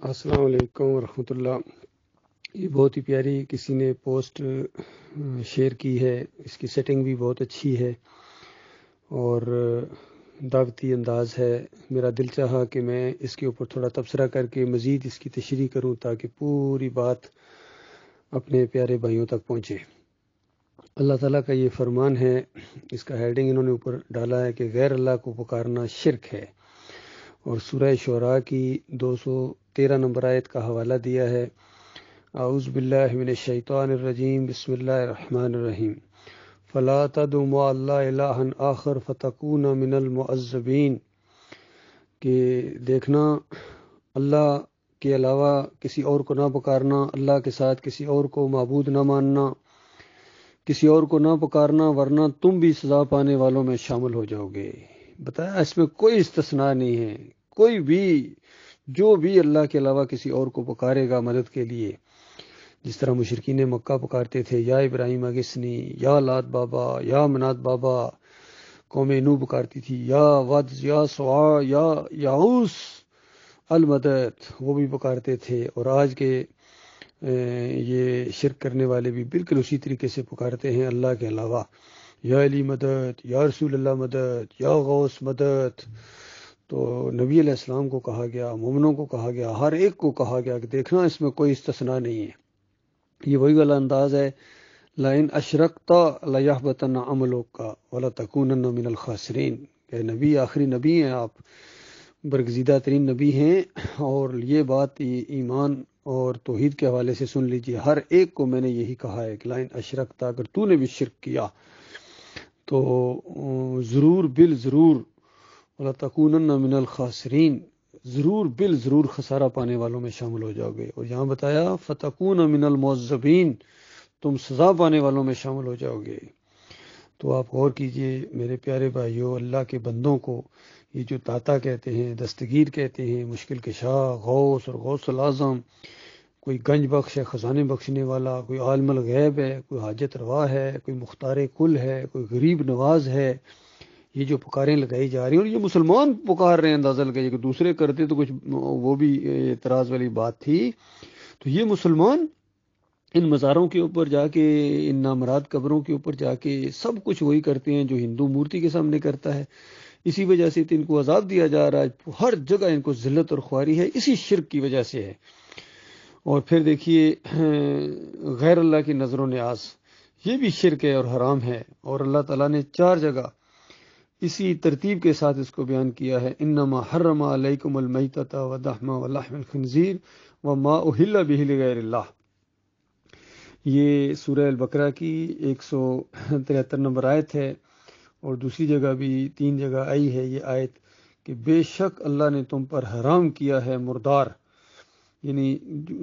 السلام علیکم ورحمۃ اللہ۔ یہ بہت ہی پیاری کسی نے پوسٹ شیئر کی ہے، اس کی سیٹنگ بھی بہت اچھی ہے اور دعوتی انداز ہے۔ میرا دل چاہا کہ میں اس کے اوپر تھوڑا تبصرہ کر کے مزید اس کی تشریح کروں تاکہ پوری بات اپنے پیارے بھائیوں تک پہنچے۔ اللہ تعالیٰ کا یہ فرمان ہے، اس کا ہیڈنگ انہوں نے اوپر ڈالا ہے کہ غیر اللہ کو پکارنا شرک ہے، اور سورہ شعراء کی 213 نمبر آیت کا حوالہ دیا ہے۔ اعوذ باللہ من الشیطان الرجیم، بسم اللہ الرحمن الرحیم، فلا تدع مع اللہ الہا آخر فتکون من المعذبین، کہ دیکھنا اللہ کے علاوہ کسی اور کو نہ پکارنا، اللہ کے ساتھ کسی اور کو معبود نہ ماننا، کسی اور کو نہ پکارنا، ورنہ تم بھی سزا پانے والوں میں شامل ہو جاؤ گے۔ بتایا اس میں کوئی استثناء نہیں ہے، کوئی بھی جو بھی اللہ کے علاوہ کسی اور کو پکارے گا مدد کے لیے، جس طرح مشرکین مکہ پکارتے تھے یا ابراہیم اگسنی، یا لات بابا، یا منات بابا، قوم نوح پکارتی تھی یا ود یا سواع یا یعوس المدد، وہ بھی پکارتے تھے۔ اور آج کے یہ شرک کرنے والے بھی بالکل اسی طریقے سے پکارتے ہیں اللہ کے علاوہ، یا علی مدد، یا رسول اللہ مدد، یا غوث مدد۔ تو نبی علیہ السلام کو کہا گیا، مومنوں کو کہا گیا، ہر ایک کو کہا گیا کہ دیکھنا اس میں کوئی استثناء نہیں ہے۔ یہ وہی والا انداز ہے، لئن اشرکت لیحبطن عملک ولتکونن من الخاسرین، کہ نبی آخری نبی ہیں آپ، برگزیدہ ترین نبی ہیں، اور یہ بات ایمان اور توحید کے حوالے سے سن لیجیے، ہر ایک کو میں نے یہی کہا ہے کہ لئن اشرکت، اگر تو نے بھی شرک کیا تو ضرور بالضرور وَلَتَكُونَنَّ مِنَ الْخَاسِرِينَ، ضرور بالضرور خسارہ پانے والوں میں شامل ہو جاؤ گے۔ اور یہاں بتایا فَتَكُونَ مِنَ الْمُعَذَّبِينَ، تم سزا پانے والوں میں شامل ہو جاؤ گے۔ تو آپ غور کیجئے میرے پیارے بھائیوں، اللہ کے بندوں کو یہ جو داتا کہتے ہیں، دستگیر کہتے ہیں، مشکل کشا، غوث اور غوث العظم، کوئی گنج بخش ہے، خزانے بخشنے والا، کوئی عالم الغیب ہے، کوئی حاجت روا ہے، کوئی مختار کل ہے، کوئی غریب نواز ہے، یہ جو پکاریں لگائی جا رہی ہیں، اور یہ مسلمان پکار رہے ہیں، اندازہ لگائیے کہ دوسرے کرتے تو کچھ وہ بھی اعتراض والی بات تھی۔ تو یہ مسلمان ان مزاروں کے اوپر جا کے، ان نامراد قبروں کے اوپر جا کے سب کچھ وہی کرتے ہیں جو ہندو مورتی کے سامنے کرتا ہے۔ اسی وجہ سے تو ان کو عذاب دیا جا رہا ہے، ہر جگہ ان کو ذلت اور خواری ہے، اسی شرک کی وجہ سے ہے۔ اور پھر دیکھیے غیر اللہ کی نظر و نیاز، یہ بھی شرک ہے اور حرام ہے، اور اللہ تعالیٰ نے 4 جگہ اسی ترتیب کے ساتھ اس کو بیان کیا ہے، انما حرم علیکم المیتۃ والدم ولحم الخنزیر وما اہل بہ لغیر اللہ۔ یہ سورہ البقرہ کی 173 نمبر آیت ہے، اور دوسری جگہ بھی 3 جگہ آئی ہے یہ آیت کہ بے شک اللہ نے تم پر حرام کیا ہے مردار، یعنی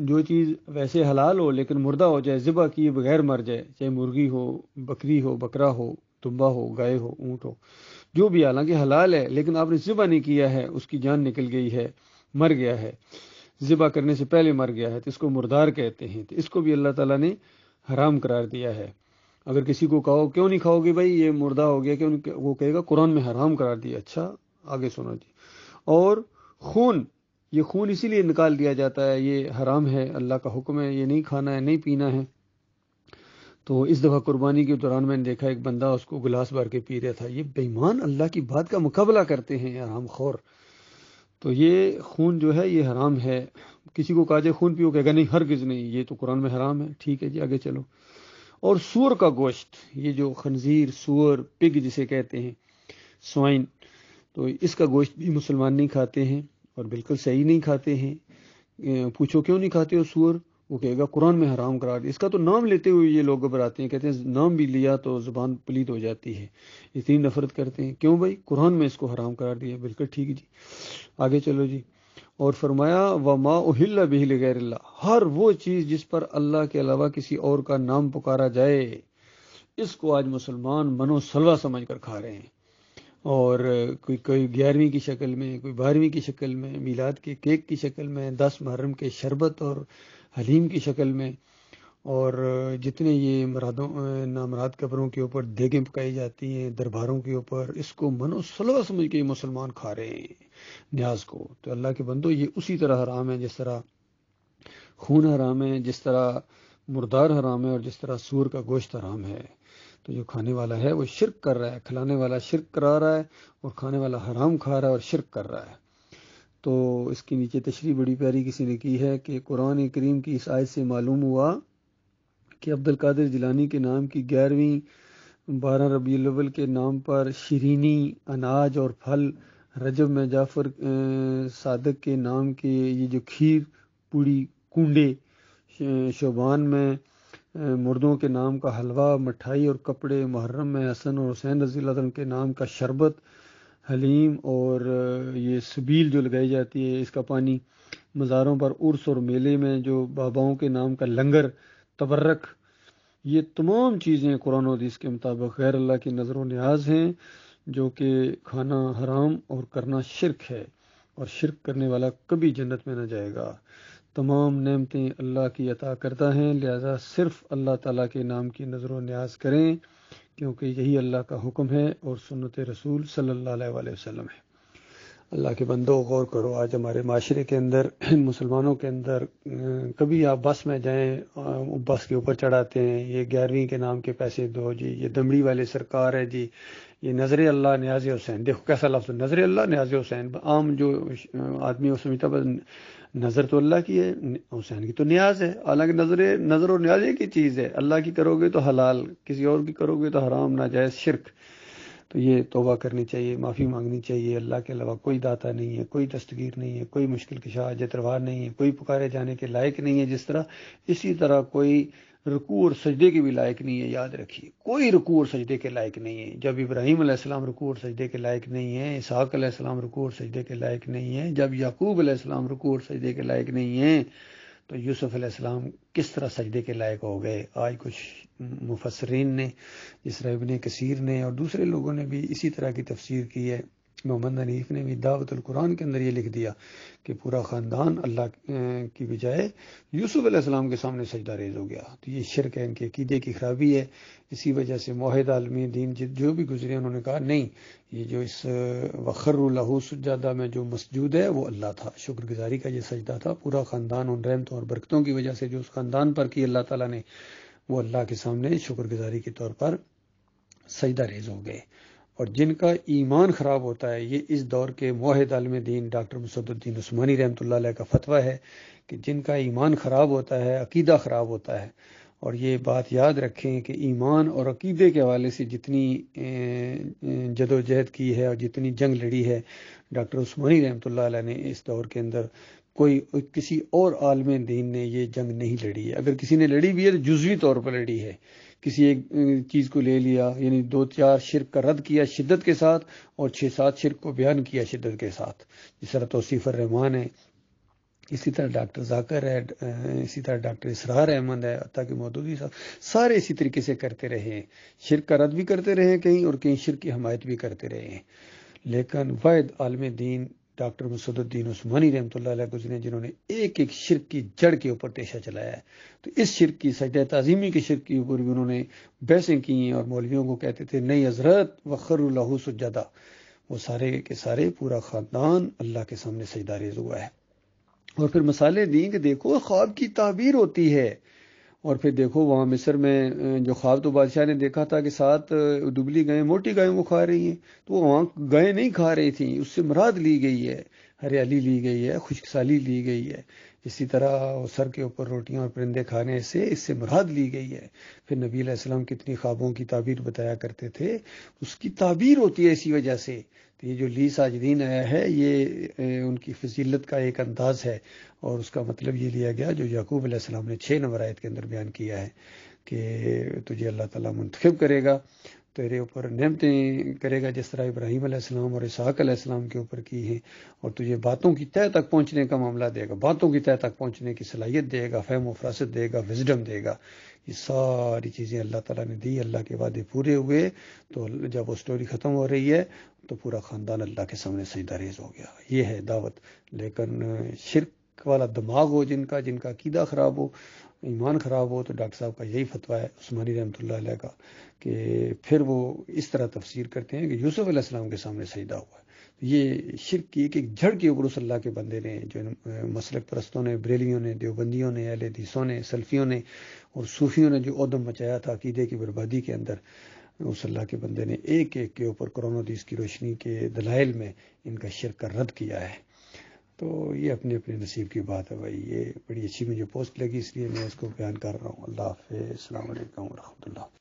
جو چیز ویسے حلال ہو لیکن مردہ ہو جائے، ذبح کیے بغیر مر جائے، چاہے مرغی ہو، بکری ہو، بکرا ہو، دمبا ہو، گائے ہو، اونٹ ہو، جو بھی حالانکہ حلال ہے لیکن آپ نے ذبح نہیں کیا ہے، اس کی جان نکل گئی ہے، مر گیا ہے، ذبح کرنے سے پہلے مر گیا ہے، تو اس کو مردار کہتے ہیں۔ تو اس کو بھی اللہ تعالیٰ نے حرام قرار دیا ہے۔ اگر کسی کو کہو کیوں نہیں کھاؤ گے بھائی یہ مردہ ہو گیا، وہ کہے گا قرآن میں حرام قرار دیا۔ اچھا آگے سنو جی۔ اور خون، یہ خون اسی لیے نکال دیا جاتا ہے، یہ حرام ہے، اللہ کا حکم ہے، یہ نہیں کھانا ہے، نہیں پینا ہے۔ تو اس دفعہ قربانی کے دوران میں نے دیکھا ایک بندہ اس کو گلاس بھر کے پی رہا تھا۔ یہ بے ایمان اللہ کی بات کا مقابلہ کرتے ہیں حرام خور۔ تو یہ خون جو ہے یہ حرام ہے۔ کسی کو کہا جائے خون پیو، کہے گا نہیں ہرگز نہیں، یہ تو قرآن میں حرام ہے۔ ٹھیک ہے جی آگے چلو۔ اور سور کا گوشت، یہ جو خنزیر، سور، پگ جسے کہتے ہیں، سوائن، تو اس کا گوشت بھی مسلمان نہیں کھاتے ہیں، اور بالکل صحیح نہیں کھاتے ہیں۔ پوچھو کیوں نہیں کھاتے ہو سور، وہ کہے گا قرآن میں حرام قرار دیا۔ اس کا تو نام لیتے ہوئے یہ لوگ گھبراتے ہیں، کہتے ہیں نام بھی لیا تو زبان پلید ہو جاتی ہے، اتنی نفرت کرتے ہیں۔ کیوں بھائی؟ قرآن میں اس کو حرام قرار دیا۔ بالکل ٹھیک جی آگے چلو جی۔ اور فرمایا وما اہل بہ لغیر اللہ، ہر وہ چیز جس پر اللہ کے علاوہ کسی اور کا نام پکارا جائے، اس کو آج مسلمان منو سلوا سمجھ کر کھا رہے ہیں، اور کوئی 11ویں کی شکل میں، کوئی 12ویں کی شکل میں، میلاد کے کیک کی شکل میں، 10 محرم کے شربت اور حلیم کی شکل میں، اور جتنے یہ نامراد قبروں کے اوپر دیگیں پکائی جاتی ہیں درباروں کے اوپر، اس کو منو سلوا سمجھ کے یہ مسلمان کھا رہے ہیں نیاز کو. تو اللہ کے بندو یہ اسی طرح حرام ہے جس طرح خون حرام ہے، جس طرح مردار حرام ہے، اور جس طرح سور کا گوشت حرام ہے. تو جو کھانے والا ہے وہ شرک کر رہا ہے، کھلانے والا شرک کرا رہا ہے، اور کھانے والا حرام کھا رہا ہے اور شرک کر رہا ہے. تو اس کی نیچے تشریح بڑی پیاری کسی نے کی ہے کہ قرآن کریم کی اس آیت سے معلوم ہوا کہ عبد القادر جیلانی کے نام کی 11ویں 12 ربیع الاول کے نام پر شیرینی، اناج اور پھل، رجب میں جعفر صادق کے نام کے یہ جو کھیر پوڑی کنڈے، شعبان میں مردوں کے نام کا حلوہ مٹھائی اور کپڑے، محرم میں حسن اور حسین رضی اللہ عنہ کے نام کا شربت، حلیم اور یہ سبیل جو لگائی جاتی ہے اس کا پانی، مزاروں پر عرس اور میلے میں جو باباؤں کے نام کا لنگر، تبرک، یہ تمام چیزیں قرآن و حدیث کے مطابق غیر اللہ کی نظر و نیاز ہیں، جو کہ کھانا حرام اور کرنا شرک ہے، اور شرک کرنے والا کبھی جنت میں نہ جائے گا. تمام نعمتیں اللہ کی عطا کرتا ہیں، لہذا صرف اللہ تعالیٰ کے نام کی نظر و نیاز کریں، کیونکہ یہی اللہ کا حکم ہے اور سنت رسول صلی اللہ علیہ وآلہ وسلم ہے. اللہ کے بندوں غور کرو، آج ہمارے معاشرے کے اندر مسلمانوں کے اندر کبھی آپ بس میں جائیں، بس کے اوپر چڑھاتے ہیں، یہ 11ویں کے نام کے پیسے دو جی، یہ دمڑی والے سرکار ہے جی، یہ نظر اللہ نیاز حسین. دیکھو کیسا لفظ، نظر اللہ نیاز حسین. عام جو آدمی وہ سمجھتا بس نظر تو اللہ کی ہے، حسین کی تو نیاز ہے. حالانکہ نظر و نیاز ایک ہی چیز ہے. اللہ کی کرو گے تو حلال، کسی اور کی کرو گے تو حرام، ناجائز، شرک. تو یہ توبہ کرنی چاہیے، معافی مانگنی چاہیے. اللہ کے علاوہ کوئی داتا نہیں ہے، کوئی دستگیر نہیں ہے، کوئی مشکل کشا حاجت روا نہیں ہے، کوئی پکارے جانے کے لائق نہیں ہے. جس طرح اسی طرح کوئی رکوع اور سجدے کے بھی لائق نہیں ہے. یاد رکھیے کوئی رکوع اور سجدے کے لائق نہیں ہے. جب ابراہیم علیہ السلام رکوع اور سجدے کے لائق نہیں ہے، اسحاق علیہ السلام رکوع اور سجدے کے لائق نہیں ہے، جب یعقوب علیہ السلام رکوع اور سجدے کے لائق نہیں ہیں، تو یوسف علیہ السلام کس طرح سجدے کے لائق ہو گئے. آج کچھ مفسرین نے، جس طرح ابن کثیر نے اور دوسرے لوگوں نے بھی اسی طرح کی تفسیر کی ہے. محمد حنیف نے بھی دعوت القرآن کے اندر یہ لکھ دیا کہ پورا خاندان اللہ کی بجائے یوسف علیہ السلام کے سامنے سجدہ ریز ہو گیا. تو یہ شرک ہے، ان کے عقیدے کی خرابی ہے. اسی وجہ سے موحد عالمی دین جو بھی گزرے انہوں نے کہا نہیں، یہ جو اس وخر لہ سجادہ میں جو مسجود ہے وہ اللہ تھا، شکر گزاری کا یہ سجدہ تھا. پورا خاندان ان رحمتوں اور برکتوں کی وجہ سے جو اس خاندان پر کی اللہ تعالیٰ نے، وہ اللہ کے سامنے شکر گزاری کے طور پر سجدہ ریز ہو گئے. اور جن کا ایمان خراب ہوتا ہے، یہ اس دور کے موحد عالم دین ڈاکٹر مسعود الدین عثمانی رحمۃ اللہ علیہ کا فتویٰ ہے کہ جن کا ایمان خراب ہوتا ہے، عقیدہ خراب ہوتا ہے. اور یہ بات یاد رکھیں کہ ایمان اور عقیدے کے حوالے سے جتنی جد و جہد کی ہے اور جتنی جنگ لڑی ہے ڈاکٹر عثمانی رحمۃ اللہ علیہ نے اس دور کے اندر، کوئی کسی اور عالم دین نے یہ جنگ نہیں لڑی ہے. اگر کسی نے لڑی بھی ہے تو جزوی طور پر لڑی ہے. کسی ایک چیز کو لے لیا، یعنی 2-4 شرک کا رد کیا شدت کے ساتھ، اور 6-7 شرک کو بیان کیا شدت کے ساتھ. جس طرح توصیف الرحمان ہے، اسی طرح ڈاکٹر ذاکر ہے، اسی طرح ڈاکٹر اسرار احمد ہے، عطا کے مودودی صاحب، سارے اسی طریقے سے کرتے رہے ہیں. شرک کا رد بھی کرتے رہے کہیں، اور کہیں شرک کی حمایت بھی کرتے رہے ہیں. لیکن واحد عالم دین ڈاکٹر مسعود الدین عثمانی رحمۃ اللہ علیہ گزرے جنہوں نے ایک ایک شرک کی جڑ کے اوپر تیشہ چلایا ہے. تو اس شرک کی، سجدہ تعظیمی کے شرک کے اوپر بھی انہوں نے بحثیں کی ہیں، اور مولویوں کو کہتے تھے نہیں حضرت وخر لہ سجدہ. وہ سارے کے سارے پورا خاندان اللہ کے سامنے سجدہ ریز ہوا ہے. اور پھر مثالیں دیں کہ دیکھو خواب کی تعبیر ہوتی ہے. اور پھر دیکھو وہاں مصر میں جو خواب تو بادشاہ نے دیکھا تھا کہ 7 دبلی گائیں موٹی گائیں وہ کھا رہی ہیں، تو وہ وہاں گائیں نہیں کھا رہی تھیں، اس سے مراد لی گئی ہے ہریالی، لی گئی ہے خشک سالی، لی گئی ہے. اسی طرح سر کے اوپر روٹیاں اور پرندے کھانے سے اس سے مراد لی گئی ہے. پھر نبی علیہ السلام کتنی خوابوں کی تعبیر بتایا کرتے تھے، اس کی تعبیر ہوتی ہے اسی وجہ سے. تو یہ جو لی ساجدین آیا ہے، یہ ان کی فضیلت کا ایک انداز ہے، اور اس کا مطلب یہ لیا گیا جو یعقوب علیہ السلام نے 6 نمبر آیت کے اندر بیان کیا ہے کہ تجھے اللہ تعالیٰ منتخب کرے گا، تیرے اوپر نعمتیں کرے گا جس طرح ابراہیم علیہ السلام اور اسحاق علیہ السلام کے اوپر کی ہیں، اور تجھے باتوں کی تہہ تک پہنچنے کا معاملہ دے گا، باتوں کی تہہ تک پہنچنے کی صلاحیت دے گا، فہم و فراست دے گا، وزڈم دے گا. یہ ساری چیزیں اللہ تعالیٰ نے دی. اللہ کے وعدے پورے ہوئے تو جب وہ سٹوری ختم ہو رہی ہے تو پورا خاندان اللہ کے سامنے سجدہ ریز ہو گیا. یہ ہے دعوت. لیکن شرک والا دماغ ہو جن کا عقیدہ خراب ہو، ایمان خراب ہو تو ڈاکٹر صاحب کا یہی فتویٰ ہے عثمانی رحمۃ اللہ علیہ کا کہ پھر وہ اس طرح تفسیر کرتے ہیں کہ یوسف علیہ السلام کے سامنے سجدہ ہوا ہے. یہ شرک کی ایک جڑ کے اوپر اس اللہ کے بندے نے، جو مسلک پرستوں نے، بریلیوں نے، دیوبندیوں نے، اہل حدیثوں نے، سلفیوں نے اور صوفیوں نے جو عدم مچایا تھا عقیدے کی بربادی کے اندر، اس اللہ کے بندے نے ایک ایک کے اوپر قرآن و حدیث کی روشنی کے دلائل میں ان کا شرک کا رد کیا ہے. تو یہ اپنے اپنے نصیب کی بات ہے بھائی. یہ بڑی اچھی مجھے پوسٹ لگی، اس لیے میں اس کو بیان کر رہا ہوں. اللہ حافظ، السلام علیکم ورحمۃ اللہ.